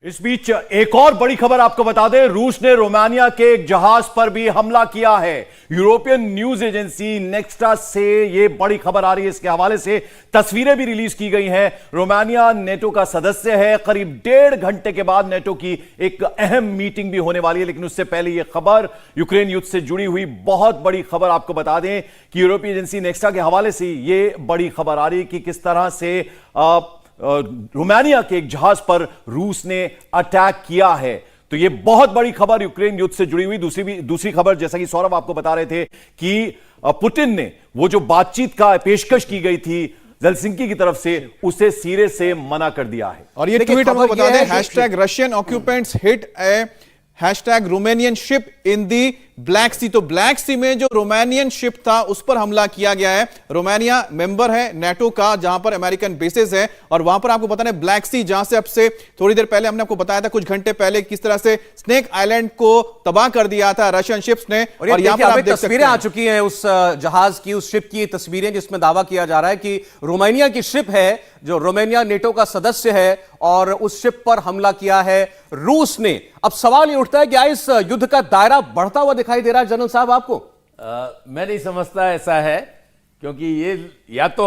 इस बीच एक और बड़ी खबर आपको बता दें, रूस ने रोमानिया के एक जहाज पर भी हमला किया है। यूरोपियन न्यूज एजेंसी नेक्स्टा से यह बड़ी खबर आ रही है। इसके हवाले से तस्वीरें भी रिलीज की गई हैं। रोमानिया नेटो का सदस्य है। करीब 1.5 घंटे के बाद नेटो की एक अहम मीटिंग भी होने वाली है। लेकिन उससे पहले यह खबर यूक्रेन युद्ध से जुड़ी हुई बहुत बड़ी खबर आपको बता दें कि यूरोपीय एजेंसी नेक्स्टा के हवाले से यह बड़ी खबर आ रही है कि किस तरह से रोमानिया के एक जहाज पर रूस ने अटैक किया है। तो यह बहुत बड़ी खबर यूक्रेन युद्ध से जुड़ी हुई। दूसरी खबर, जैसा कि सौरभ आपको बता रहे थे कि पुतिन ने वो जो बातचीट का पेशकश की गई थी हेलसिंकी की तरफ से, उसे सिरे से मना कर दिया है। और ये ट्वीट हमको बता दें, hashtag Russian occupants hit a hashtag Romanian ship in the Black Sea. तो ब्लैक सी में जो रोमानियन शिप था उस पर हमला किया गया है। रोमानिया मेंबर है नेटो का, जहां पर अमेरिकन बेसेस है, और वहां पर आपको पता है ब्लैक सी, जहां से अब से थोड़ी देर पहले हमने आपको बताया था, कुछ घंटे पहले, किस तरह से स्नेक आइलैंड को तबाह कर दिया था रशियन शिप्स ने। और यहां पर आप देख तस्वीरें आ चुकी हैं उस जहाज की, उस शिप की तस्वीरें, जिसमें दावा किया जा रहा है कि रोमानिया की शिप है, जो रोमानिया नेटो का सदस्य है, और उस शिप पर हमला किया है रूस ने। अब सवाल ये उठता है कि क्या इस युद्ध का दायरा बढ़ता हुआ दिखाई दे रहा है जनरल साहब आपको? मैं नहीं समझता ऐसा है, क्योंकि ये या तो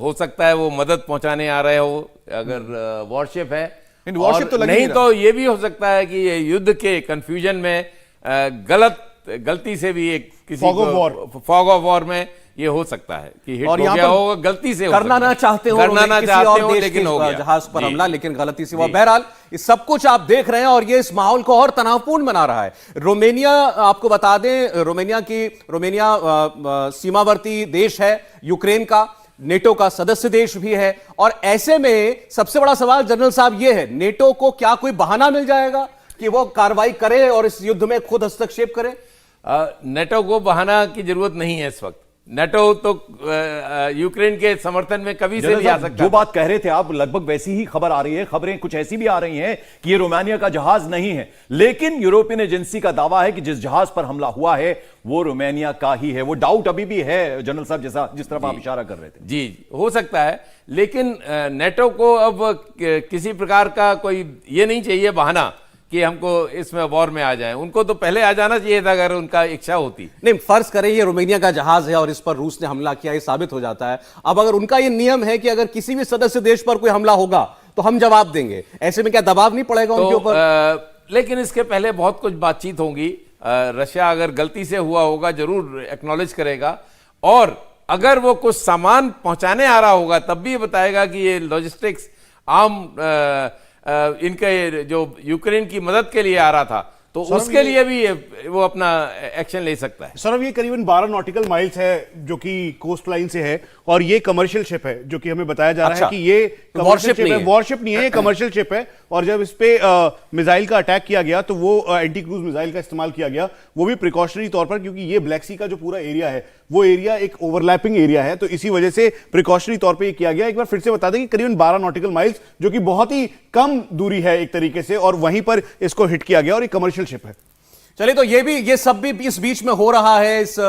हो सकता है वो मदद पहुंचाने आ रहे हो अगर वॉरशिप है, वॉरशिप तो नहीं तो ये भी हो सकता है कि ये युद्ध के कंफ्यूजन में गलती से भी एक किसी फॉग ऑफ वॉर में ये हो सकता है कि हिट हो गया हो, गलती से करना ना चाहते हो लेकिन हो गया जहाज पर हमला, लेकिन गलती से हुआ। बहरहाल ये सब कुछ आप देख रहे हैं और ये इस माहौल को और तनावपूर्ण बना रहा है। रोमानिया, आपको बता दें, रोमानिया सीमावर्ती देश है यूक्रेन का, नेटो का सदस्य देश भी है। और ऐसे में सबसे बड़ा सवाल जनरल साहब ये है, नेटो को क्या कोई बहाना मिल जाएगा कि वो कार्रवाई करे और इस युद्ध में खुद हस्तक्षेप करे? नेटो को बहाना की जरूरत नहीं है इस वक्त। नेटो तो यूक्रेन के समर्थन में कभी से नहीं आ सकता। जो बात कह रहे थे आप, लगभग वैसी ही खबर आ रही है। खबरें कुछ ऐसी भी आ रही हैं कि ये रोमानिया का जहाज नहीं है, लेकिन यूरोपियन एजेंसी का दावा है कि जिस जहाज पर हमला हुआ है वो रोमानिया का ही है। वो डाउट अभी भी है जनरल साहब, जैसा जिस तरफ आप इशारा कर रहे थे। जी, हो सकता है, लेकिन नेटो को अब किसी प्रकार का कोई ये नहीं चाहिए बहाना कि हमको इसमें वॉर में आ जाए। उनको तो पहले आ जाना चाहिए था अगर उनका इच्छा होती। नहीं, फर्ज करें ये रोमानिया का जहाज है और इस पर रूस ने हमला किया, ये साबित हो जाता है। अब अगर उनका ये नियम है कि अगर किसी भी सदस्य देश पर कोई हमला होगा तो हम जवाब देंगे, ऐसे में क्या दबाव नहीं पड़ेगा उनके ऊपर? लेकिन इसके पहले बहुत कुछ बातचीत होगी। रशिया अगर गलती से हुआ होगा जरूर एक्नॉलेज करेगा, और अगर वो कुछ सामान पहुंचाने आ रहा होगा तब भी बताएगा कि ये लॉजिस्टिक्स इनके जो यूक्रेन की मदद के लिए आ रहा था, तो उसके लिए भी वो अपना एक्शन ले सकता है। सर, अब ये करीबन 12 नॉटिकल माइल्स है जो कि कोस्ट लाइन से है, और ये कमर्शियल शिप है जो कि हमें बताया जा रहा है कि ये वॉरशिप नहीं है, ये कमर्शियल शिप है। और जब इस पे मिसाइल का अटैक किया गया तो वो एंटी क्रूज मिसाइल का इस्तेमाल किया गया, वो भी प्रिकॉशनरी तौर पर, क्योंकि ये ब्लैक सी का जो पूरा एरिया है वो एरिया एक ओवरलैपिंग एरिया है, तो इसी वजह से प्रिकॉशनरी तौर पे ये किया गया। एक बार फिर से बता दें कि करीबन 12 नॉटिकल माइल्स, जो कि बहुत ही कम दूरी है एक तरीके से, और वहीं पर इसको हिट किया गया, और एक कमर्शियल शिप है। चलिए, तो ये सब भी इस बीच में हो रहा है, इस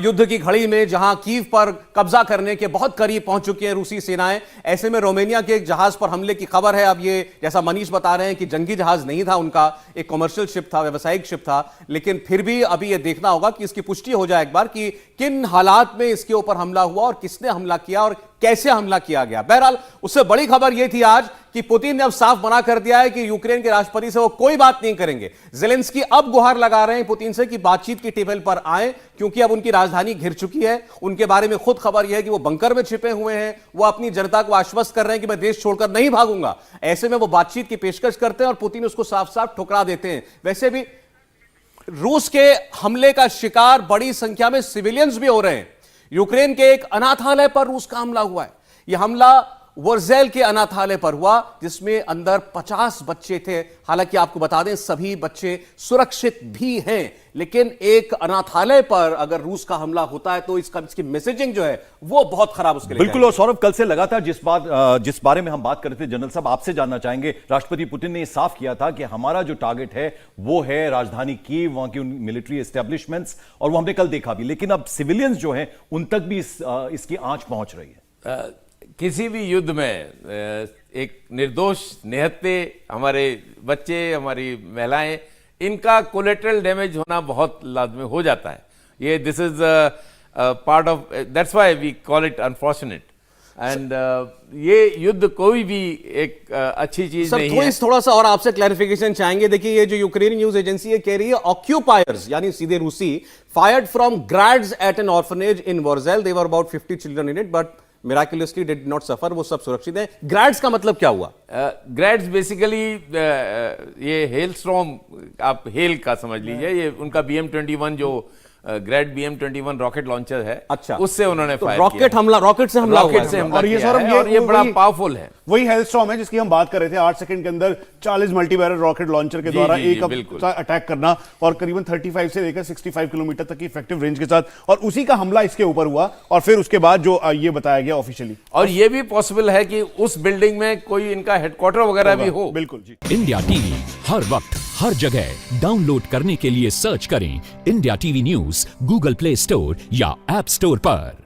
युद्ध की घड़ी में, जहां कीव पर कब्जा करने के बहुत करीब पहुंच चुकी हैं रूसी सेनाएं। ऐसे में रोमानिया के एक जहाज पर हमले की खबर है। अब ये, जैसा मनीष बता रहे हैं कि जंगी जहाज नहीं था उनका, एक कमर्शियल शिप था, व्यावसायिक शिप था, लेकिन फिर भी अभी ये देखना होगा कि इसकी पुष्टि हो जाए एक बार कि किन हालात में इसके ऊपर हमला हुआ और किसने हमला किया और कैसे हमला किया गया। बहरहाल, उससे बड़ी खबर यह थी आज कि पुतिन ने अब साफ मना कर दिया है कि यूक्रेन के राष्ट्रपति से वो कोई बात नहीं करेंगे। ज़ेलेंस्की अब गुहार लगा रहे हैं पुतिन से कि बातचीत की टेबल पर आए, क्योंकि अब उनकी राजधानी घिर चुकी है। उनके बारे में खुद खबर यह है कि वो बंकर में छिपे हुए हैं। वो अपनी जनता को आश्वस्त कर रहे हैं कि मैं देश छोड़कर नहीं भागूंगा। ऐसे में वो बातचीत की पेशकश करते हैं और पुतिन उसको साफ साफ ठुकरा देते हैं। वैसे भी रूस के हमले का शिकार बड़ी संख्या में सिविलियंस भी हो रहे हैं। यूक्रेन के एक अनाथालय पर रूस का हमला हुआ है। यह हमला वर्जेल के अनाथालय पर हुआ, जिसमें अंदर 50 बच्चे थे। हालांकि आपको बता दें सभी बच्चे सुरक्षित भी हैं, लेकिन एक अनाथालय पर अगर रूस का हमला होता है तो इसकी मैसेजिंग जो है वो बहुत खराब उसके लिए। बिल्कुल। और सौरभ, कल से लगातार जिस बारे में हम बात कर रहे थे, जनरल साहब आपसे जानना चाहेंगे, राष्ट्रपति पुतिन ने यह साफ किया था कि हमारा जो टारगेट है वो है राजधानी कीव, वहां की मिलिट्री एस्टेब्लिशमेंट्स, और वो हमने कल देखा भी। लेकिन अब सिविलियंस जो है उन तक भी इसकी आंच पहुंच रही है। किसी भी युद्ध में एक निर्दोष निहत्थे, हमारे बच्चे, हमारी महिलाएं, इनका कोलेटरल डैमेज होना बहुत लाजमी हो जाता है। ये this is part of, that's why we call it unfortunate. And ये युद्ध कोई भी एक अच्छी चीज नहीं है। थोड़ा सा और आपसे क्लैरिफिकेशन चाहेंगे। देखिए, ये जो यूक्रेन न्यूज एजेंसी है कह रही है ऑक्यूपायर्स यानी सीधे रूसी fired from grads at an orphanage in Vorzel, they were about 50 children in it but miraculously did not suffer, वो सब सुरक्षित हैं। ग्रैड्स का मतलब क्या हुआ? ग्रैड्स बेसिकली ये हेलस्टॉर्म, आप हेल का समझ लीजिए, ये उनका BM-21 जो ग्रैड BM-21 रॉकेट लॉन्चर है, अच्छा, उससे उन्होंने तो फायर रॉकेट किया। हमला, रॉकेट से हमला हुआ है। और ये सौरभ, और ये बड़ा पावरफुल है। वही हेलस्टॉर्म है जिसकी हम बात कर रहे थे। 8 सेकंड के अंदर 40 मल्टीबैरल रॉकेट लॉन्चर के द्वारा एक अटैक करना और करीबन 35 से लेकर 65 किलोमीटर तक की इफेक्टिव रेंज के साथ, और उसी का हमला इसके ऊपर हुआ और फिर उसके बाद जो ये बताया गया ऑफिशियली। और ये भी पॉसिबल है कि उस बिल्डिंग में कोई इनका हेडक्वार्टर वगैरह भी हो। बिल्कुल जी। इंडिया टीवी हर वक्त हर जगह डाउनलोड करने के लिए सर्च करें India TV news Google play store या ऐप स्टोर पर।